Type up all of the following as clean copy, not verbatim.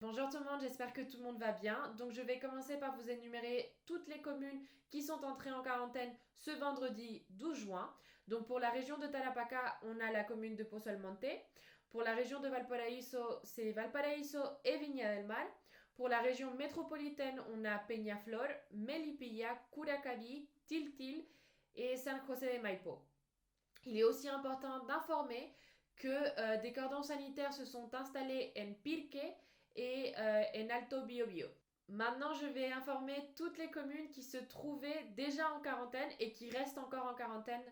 Bonjour tout le monde, j'espère que tout le monde va bien. Donc je vais commencer par vous énumérer toutes les communes qui sont entrées en quarantaine ce vendredi 12 juin. Donc pour la région de Tarapacá, on a la commune de Pozo el Monte. Pour la région de Valparaíso, c'est Valparaíso et Viña del Mar. Pour la région métropolitaine, on a Peñaflor, Melipilla, Curacaví, Tiltil et San José de Maipo. Il est aussi important d'informer que des cordons sanitaires se sont installés en Pirque et en Alto Biobío. Maintenant, je vais informer toutes les communes qui se trouvaient déjà en quarantaine et qui restent encore en quarantaine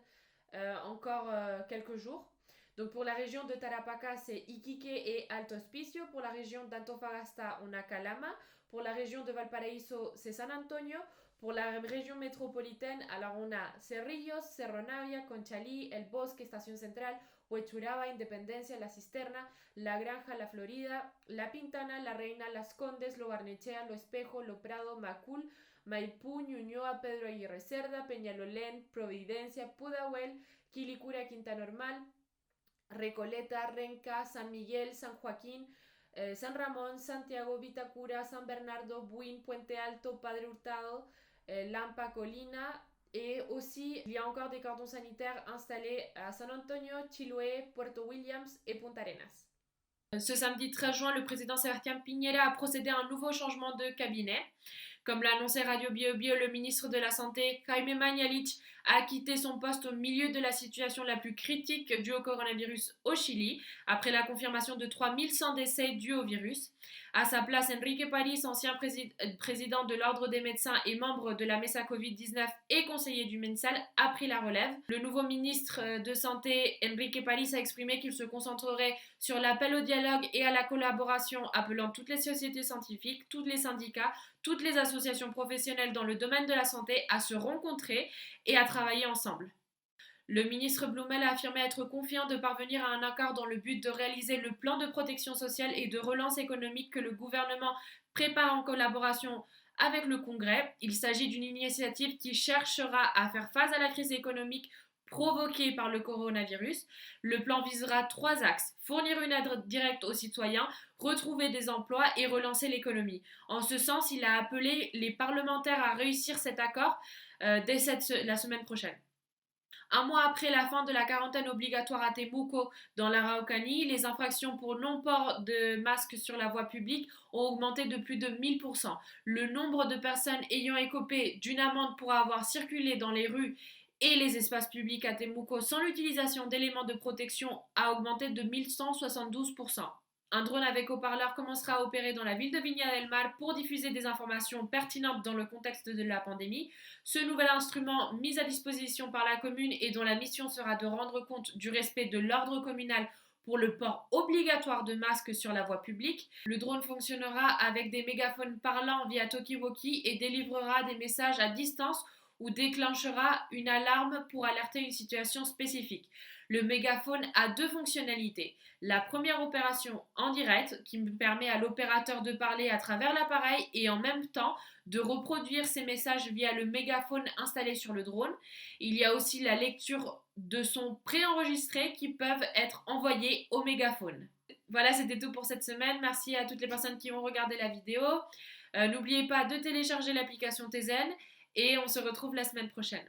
quelques jours. Donc pour la région de Tarapacá, c'est Iquique et Alto Hospicio. Pour la région d'Antofagasta, on a Calama. Pour la région de Valparaíso, c'est San Antonio. Pour la région métropolitaine, alors on a Cerrillos, Cerro Navia, Conchalí, El Bosque, Estación Central, Huechuraba, Independencia, La Cisterna, La Granja, La Florida, La Pintana, La Reina, Las Condes, Lo Barnechea, Lo Espejo, Lo Prado, Macul, Maipú, Ñuñoa, Pedro Aguirre Cerda, Peñalolén, Providencia, Pudahuel, Quilicura, Quinta Normal, Recoleta, Renca, San Miguel, San Joaquín, San Ramón, Santiago, Vitacura, San Bernardo, Buin, Puente Alto, Padre Hurtado, Lampa, Colina. Et aussi, il y a encore des cordons sanitaires installés à San Antonio, Chiloé, Puerto Williams et Punta Arenas. Ce samedi 13 juin, le président Sébastien Piñera a procédé à un nouveau changement de cabinet. Comme l'a annoncé Radio Bio Bio, le ministre de la Santé, Jaime Mañalich, a quitté son poste au milieu de la situation la plus critique due au coronavirus au Chili, après la confirmation de 3100 décès dus au virus. À sa place, Enrique París, ancien président de l'Ordre des médecins et membre de la MESA Covid-19 et conseiller du MENSAL, a pris la relève. Le nouveau ministre de Santé, Enrique París, a exprimé qu'il se concentrerait sur l'appel au dialogue et à la collaboration, appelant toutes les sociétés scientifiques, tous les syndicats, toutes les associations professionnelles dans le domaine de la santé à se rencontrer et à travailler ensemble. Le ministre Blumel a affirmé être confiant de parvenir à un accord dans le but de réaliser le plan de protection sociale et de relance économique que le gouvernement prépare en collaboration avec le Congrès. Il s'agit d'une initiative qui cherchera à faire face à la crise économique provoquée par le coronavirus. Le plan visera 3 axes: fournir une aide directe aux citoyens, retrouver des emplois et relancer l'économie. En ce sens, il a appelé les parlementaires à réussir cet accord dès la semaine prochaine. Un mois après la fin de la quarantaine obligatoire à Temuco dans l'Araucanie, les infractions pour non-port de masque sur la voie publique ont augmenté de plus de 1000%. Le nombre de personnes ayant écopé d'une amende pour avoir circulé dans les rues et les espaces publics à Temuco sans l'utilisation d'éléments de protection a augmenté de 1172%. Un drone avec haut-parleur commencera à opérer dans la ville de Viña del Mar pour diffuser des informations pertinentes dans le contexte de la pandémie. Ce nouvel instrument, mis à disposition par la commune et dont la mission sera de rendre compte du respect de l'ordre communal pour le port obligatoire de masques sur la voie publique. Le drone fonctionnera avec des mégaphones parlants via Talkie-Walkie et délivrera des messages à distance ou déclenchera une alarme pour alerter une situation spécifique. Le mégaphone a 2 fonctionnalités. La première, opération en direct, qui me permet à l'opérateur de parler à travers l'appareil et en même temps de reproduire ces messages via le mégaphone installé sur le drone. Il y a aussi la lecture de sons préenregistrés qui peuvent être envoyés au mégaphone. Voilà, c'était tout pour cette semaine. Merci à toutes les personnes qui ont regardé la vidéo. N'oubliez pas de télécharger l'application Tizen et on se retrouve la semaine prochaine.